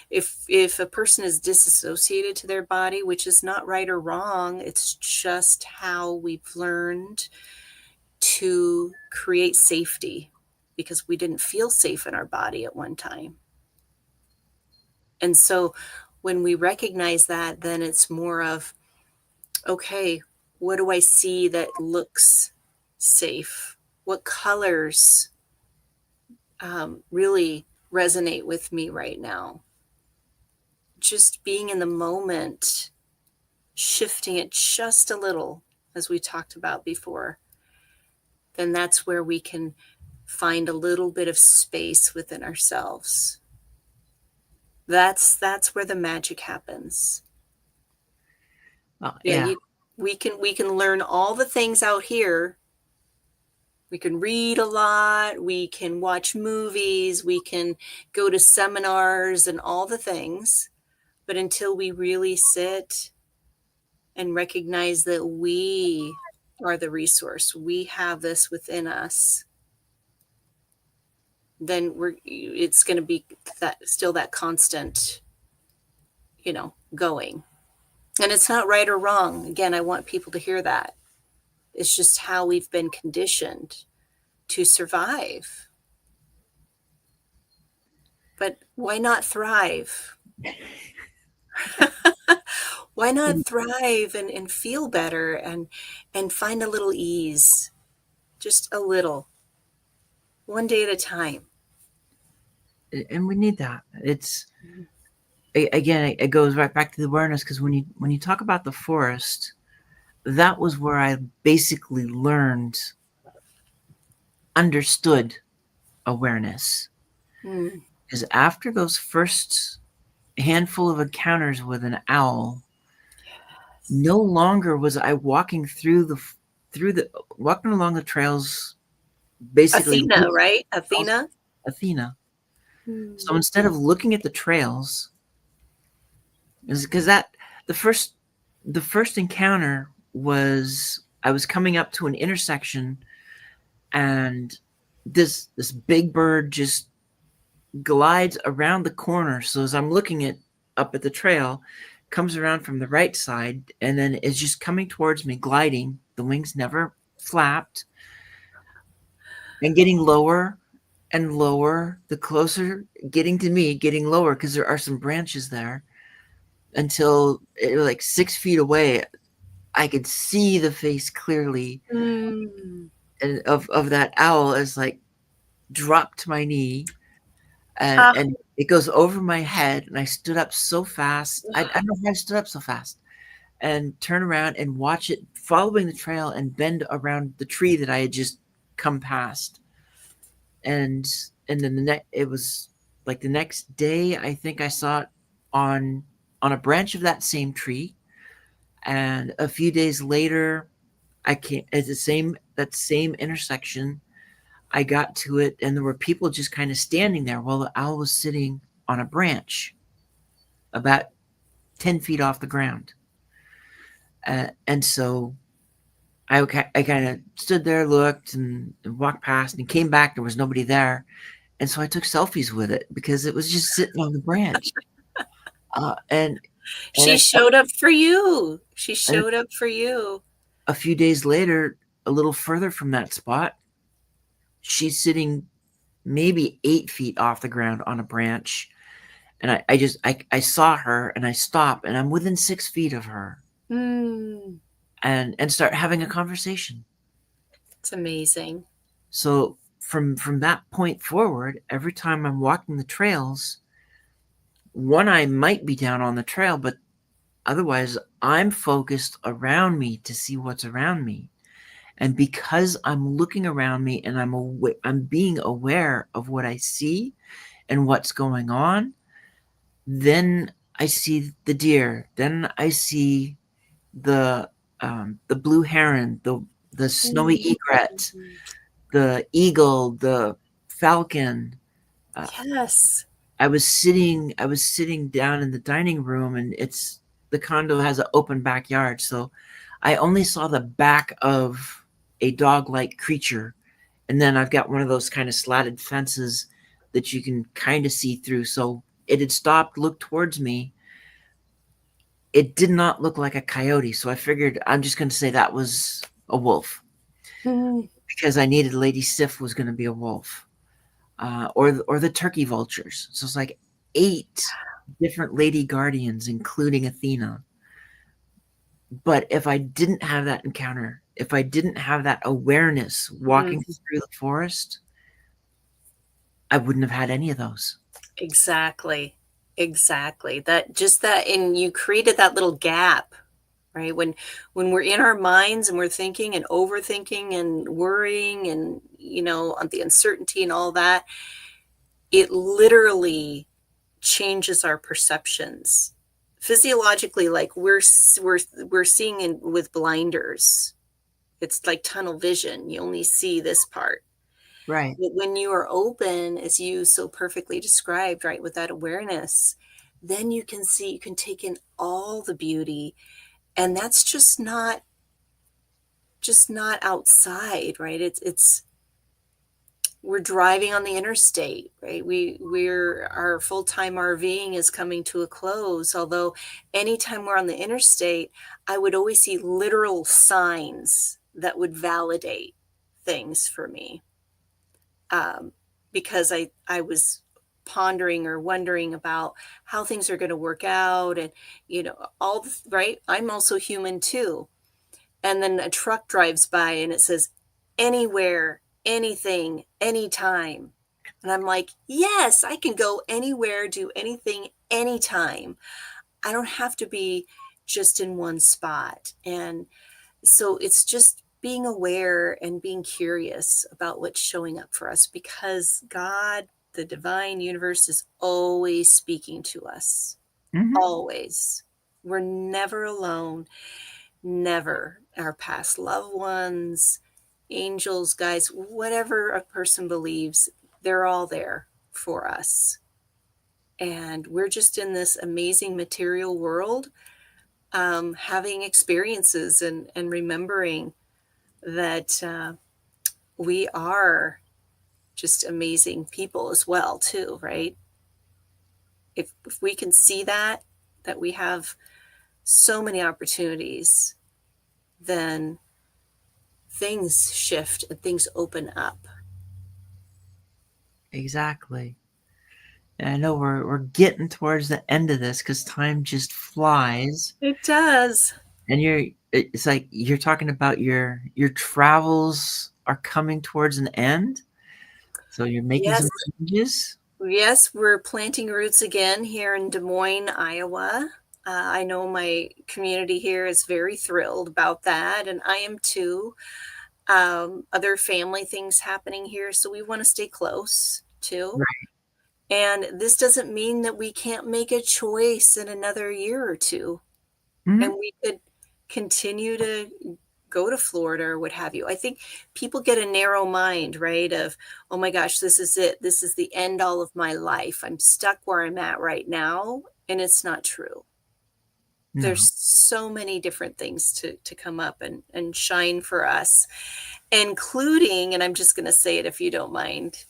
[SPEAKER 2] If a person is disassociated to their body, which is not right or wrong, it's just how we've learned to create safety, because we didn't feel safe in our body at one time. And so when we recognize that, then it's more of, okay, what do I see that looks safe? What colors really resonate with me right now? Just being in the moment, shifting it just a little, as we talked about before, then that's where we can find a little bit of space within ourselves. That's where the magic happens.
[SPEAKER 1] Well, yeah.
[SPEAKER 2] We can learn all the things out here. We can read a lot, we can watch movies, we can go to seminars and all the things. But until we really sit and recognize that we are the resource, we have this within us, then it's going to be that constant, going. And it's not right or wrong. Again, I want people to hear that. It's just how we've been conditioned to survive. But why not thrive? Why not thrive and feel better and find a little ease? Just a little. One day at a time.
[SPEAKER 1] And we need that. It's, again, it goes right back to the awareness, because when you talk about the forest, that was where I basically understood awareness. Because after those first handful of encounters with an owl, no longer was I walking walking along the trails, basically
[SPEAKER 2] Athena, right? Athena.
[SPEAKER 1] So instead of looking at the trails, is because the first encounter was, I was coming up to an intersection, and this big bird just glides around the corner. So as I'm looking up at the trail, comes around from the right side, and then is just coming towards me, gliding. The wings never flapped, and getting lower and lower, the closer getting to me, getting lower because there are some branches there until it, like 6 feet away, I could see the face clearly
[SPEAKER 2] Mm.
[SPEAKER 1] and of that owl as like dropped to my knee
[SPEAKER 2] Ah,
[SPEAKER 1] and it goes over my head and I stood up so fast. I don't know how I stood up so fast and turn around and watch it following the trail and bend around the tree that I had just come past. And then it was like the next day I think I saw it on a branch of that same tree. And a few days later I came at that same intersection. I got to it and there were people just kind of standing there while the owl was sitting on a branch about 10 feet off the ground. And so I kind of stood there, looked, and walked past, and came back. There was nobody there, and so I took selfies with it because it was just sitting on the branch. Uh, and and
[SPEAKER 2] she
[SPEAKER 1] I saw,
[SPEAKER 2] showed up for you. She
[SPEAKER 1] and
[SPEAKER 2] showed up for you.
[SPEAKER 1] a few days later, a little further from that spot, she's sitting maybe 8 feet off the ground on a branch, and I saw her, and I stop, and I'm within 6 feet of her,
[SPEAKER 2] Mm.
[SPEAKER 1] and start having a conversation.
[SPEAKER 2] It's amazing.
[SPEAKER 1] So from that point forward, every time I'm walking the trails, one eye might be down on the trail, but otherwise I'm focused around me to see what's around me. And because I'm looking around me and I'm being aware of what I see and what's going on, then I see the deer, then I see the the blue heron, the snowy
[SPEAKER 2] Mm.
[SPEAKER 1] egret, the eagle, the falcon. Uh,
[SPEAKER 2] Yes.
[SPEAKER 1] I was sitting down in the dining room, and it's the condo has an open backyard, so I only saw the back of a dog-like creature, and then I've got one of those kind of slatted fences that you can kind of see through. So it had stopped, looked towards me. It did not look like a coyote, so I figured I'm just going to say that was a wolf
[SPEAKER 2] Mm.
[SPEAKER 1] because I needed Lady Sif was going to be a wolf. Or the turkey vultures. So it's like 8 different lady guardians, including Athena. But if I didn't have that encounter, if I didn't have that awareness
[SPEAKER 2] Mm.
[SPEAKER 1] walking through the forest, I wouldn't have had any of those.
[SPEAKER 2] Exactly. Exactly. That just that and you created that little gap, right? When we're in our minds and we're thinking and overthinking and worrying and on the uncertainty and all that, it literally changes our perceptions. Physiologically, like we're seeing with blinders. It's like tunnel vision. You only see this part.
[SPEAKER 1] Right.
[SPEAKER 2] But when you are open, as you so perfectly described, right, with that awareness, then you can see, you can take in all the beauty. And that's just not outside, right? It's we're driving on the interstate, right? We're our full-time RVing is coming to a close. Although anytime we're on the interstate, I would always see literal signs that would validate things for me. um, because I was pondering or wondering about how things are going to work out, and all right. I'm also human too. And then a truck drives by and it says anywhere, anything, anytime. And I'm like, yes, I can go anywhere, do anything, anytime. I don't have to be just in one spot. And so it's just being aware and being curious about what's showing up for us, because God, the divine universe, is always speaking to us.
[SPEAKER 1] Mm-hmm.
[SPEAKER 2] Always. We're never alone. Never. Our past loved ones, angels, guides, whatever a person believes, they're all there for us. And we're just in this amazing material world, having experiences and remembering that we are just amazing people as well too, right? If we can see that we have so many opportunities, then things shift and things open up.
[SPEAKER 1] Exactly. And I know we're getting towards the end of this because time just flies.
[SPEAKER 2] It does.
[SPEAKER 1] And it's like you're talking about your travels are coming towards an end. So you're making
[SPEAKER 2] Yes.
[SPEAKER 1] some changes.
[SPEAKER 2] Yes, we're planting roots again here in Des Moines, Iowa. I know my community here is very thrilled about that, and I am too. Other family things happening here, so we want to stay close too.
[SPEAKER 1] Right.
[SPEAKER 2] And this doesn't mean that we can't make a choice in another year or two, and
[SPEAKER 1] Mhm.
[SPEAKER 2] we could continue to go to Florida or what have you. I think people get a narrow mind, right? Of, oh my gosh, this is it. This is the end all of my life. I'm stuck where I'm at right now. And it's not true.
[SPEAKER 1] No.
[SPEAKER 2] There's so many different things to come up and shine for us, including, and I'm just going to say it if you don't mind,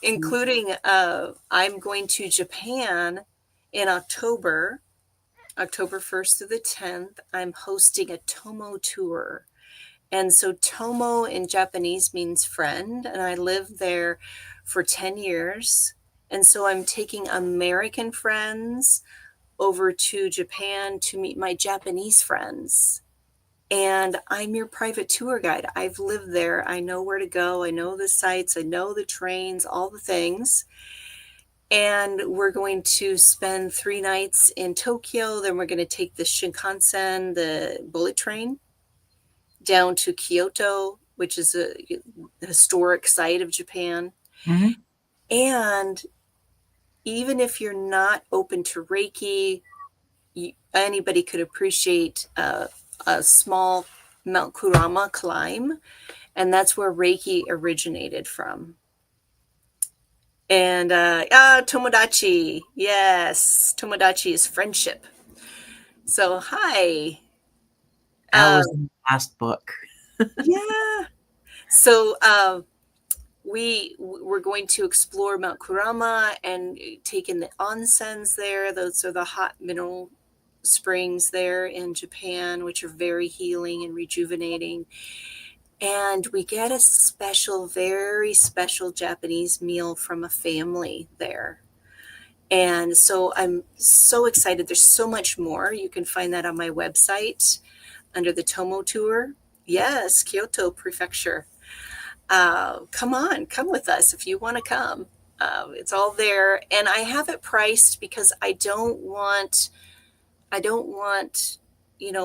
[SPEAKER 2] including I'm going to Japan in October 1st through the 10th. I'm hosting a Tomo tour. And so Tomo in Japanese means friend, and I lived there for 10 years. And so I'm taking American friends over to Japan to meet my Japanese friends. And I'm your private tour guide. I've lived there. I know where to go. I know the sites. I know the trains, all the things. And we're going to spend 3 nights in Tokyo. Then we're going to take the Shinkansen, the bullet train, down to Kyoto, which is a historic site of Japan.
[SPEAKER 1] Mhm.
[SPEAKER 2] And even if you're not open to Reiki, anybody could appreciate a small Mount Kurama climb. And that's where Reiki originated from. And Tomodachi. Yes, Tomodachi is friendship. So, hi.
[SPEAKER 1] That
[SPEAKER 2] Uh,
[SPEAKER 1] was in the last book.
[SPEAKER 2] yeah. So, we're going to explore Mount Kurama and take in the onsens there. Those are the hot mineral springs there in Japan, which are very healing and rejuvenating. And we get a special, very special Japanese meal from a family there. And so I'm so excited. There's so much more. You can find that on my website under the Tomo Tour. Yes, Kyoto Prefecture. Come on, come with us if you want to come. It's all there, and I have it priced because I don't want,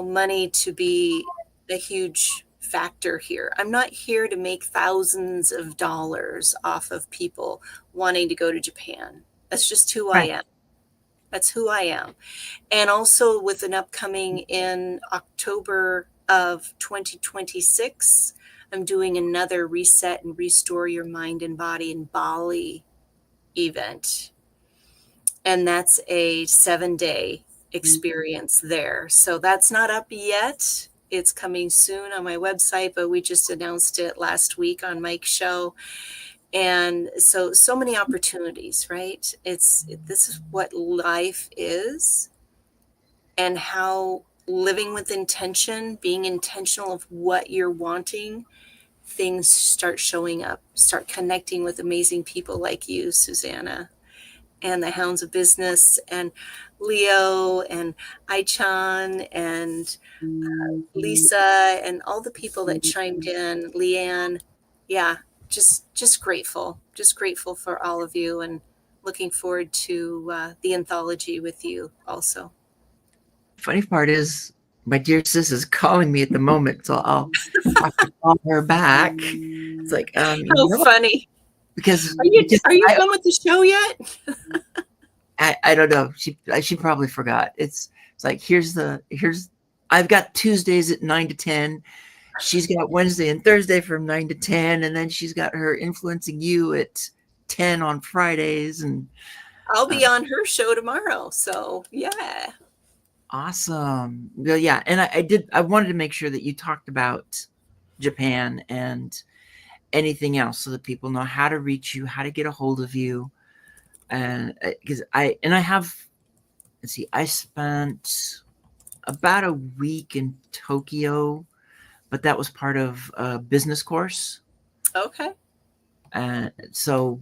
[SPEAKER 2] money to be a huge factor here. I'm not here to make thousands of dollars off of people wanting to go to Japan. That's just who I
[SPEAKER 1] Right.
[SPEAKER 2] am. That's who I am. And also with an upcoming in October of 2026, I'm doing another Reset and Restore Your Mind and Body in Bali event. And that's a 7-day experience there. So that's not up yet. It's coming soon on my website, but we just announced it last week on Mike's show. And so many opportunities, right? This is what life is, and how living with intention, being intentional of what you're wanting, things start showing up, start connecting with amazing people like you, Susanna, and the Hounds of Business, and Leo, and Aichan, and Lisa, and all the people that chimed in, Leanne. Yeah, just grateful for all of you, and looking forward to the anthology with you also.
[SPEAKER 1] Funny part is my dear sis is calling me at the moment, so I'll have to call her back. It's like,
[SPEAKER 2] How
[SPEAKER 1] you know,
[SPEAKER 2] funny.
[SPEAKER 1] because
[SPEAKER 2] Are you
[SPEAKER 1] I
[SPEAKER 2] done with the show yet?
[SPEAKER 1] I don't know. She probably forgot. It's like here's I've got Tuesdays at 9 to 10. She's got Wednesday and Thursday from 9 to 10, and then she's got her influencing you at 10 on Fridays. And
[SPEAKER 2] I'll
[SPEAKER 1] uh,
[SPEAKER 2] be on her show tomorrow. So yeah.
[SPEAKER 1] awesome. Well, yeah, and I wanted to make sure that you talked about Japan and anything else so that people know how to reach you, how to get a hold of you, and because I have, let's see, I spent about a week in Tokyo, but that was part of a business course.
[SPEAKER 2] Okay.
[SPEAKER 1] So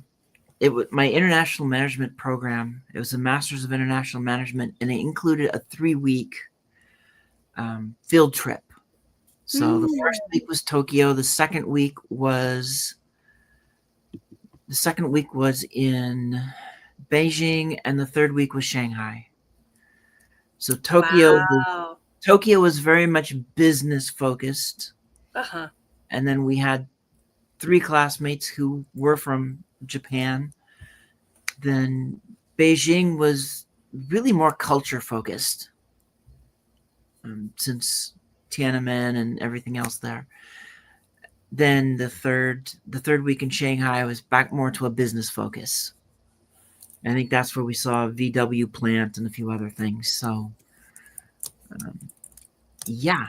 [SPEAKER 1] it was my international management program. It was a Master's of International Management, and it included a 3-week field trip. So the first week was Tokyo. The second week was in Beijing, and the third week was Shanghai. So
[SPEAKER 2] Wow.
[SPEAKER 1] Tokyo was very much business focused,
[SPEAKER 2] Uh-huh.
[SPEAKER 1] and then we had 3 classmates who were from Japan. Then Beijing was really more culture focused, since Tiananmen and everything else there. Then the third week in Shanghai was back more to a business focus. I think that's where we saw a VW plant and a few other things. So, yeah,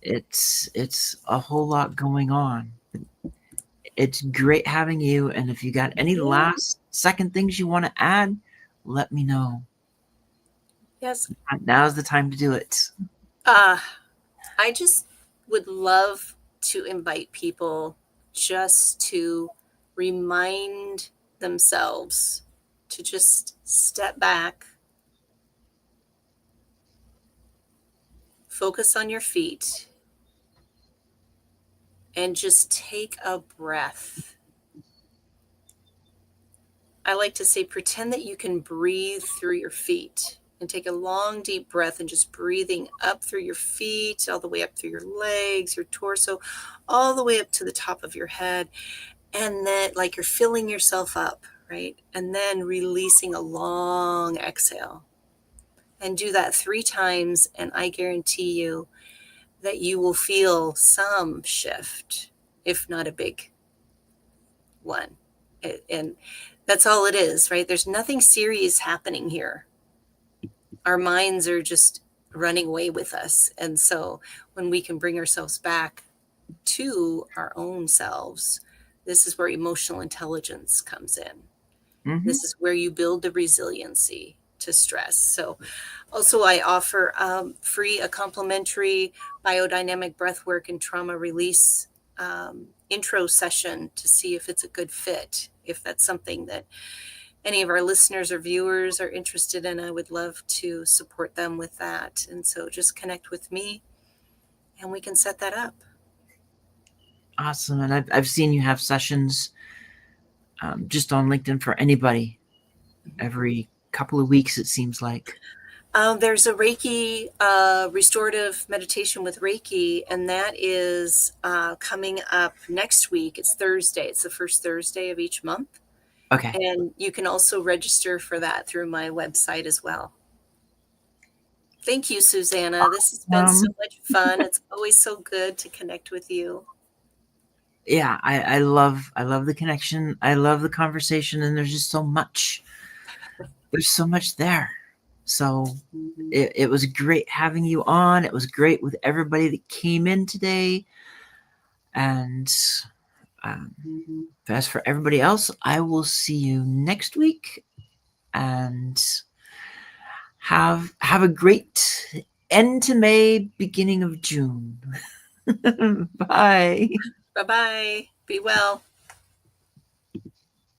[SPEAKER 1] it's a whole lot going on. It's great having you, and if you got any last second things you want to add, let me know.
[SPEAKER 2] Yes.
[SPEAKER 1] Now's the time to do it.
[SPEAKER 2] I just would love to invite people just to remind themselves to just step back, focus on your feet, and just take a breath. I like to say, pretend that you can breathe through your feet and take a long, deep breath and just breathing up through your feet, all the way up through your legs, your torso, all the way up to the top of your head. And then, like, you're filling yourself up, right? And then releasing a long exhale. And do that 3 times, and I guarantee you that you will feel some shift, if not a big one. And that's all it is, right? There's nothing serious happening here. Our minds are just running away with us. And so when we can bring ourselves back to our own selves, this is where emotional intelligence comes in.
[SPEAKER 1] Mm-hmm.
[SPEAKER 2] This is where you build the resiliency to stress. So also I offer a complimentary biodynamic breathwork and trauma release intro session to see if it's a good fit. If that's something that any of our listeners or viewers are interested in, I would love to support them with that. And so just connect with me and we can set that up.
[SPEAKER 1] Awesome. And I've seen you have sessions just on LinkedIn for anybody every couple of weeks, it seems like.
[SPEAKER 2] There's a Reiki, restorative meditation with Reiki, and that is coming up next week. It's Thursday. It's the first Thursday of each month.
[SPEAKER 1] Okay.
[SPEAKER 2] And you can also register for that through my website as well. Thank you, Susanna. This has been so much fun. It's always so good to connect with you.
[SPEAKER 1] Yeah, I love the connection. I love the conversation, and there's just so much. There's so much there. So it was great having you on. It was great with everybody that came in today. And as for everybody else, I will see you next week. And have a great end to May, beginning of June. Bye.
[SPEAKER 2] Bye-bye. Be well.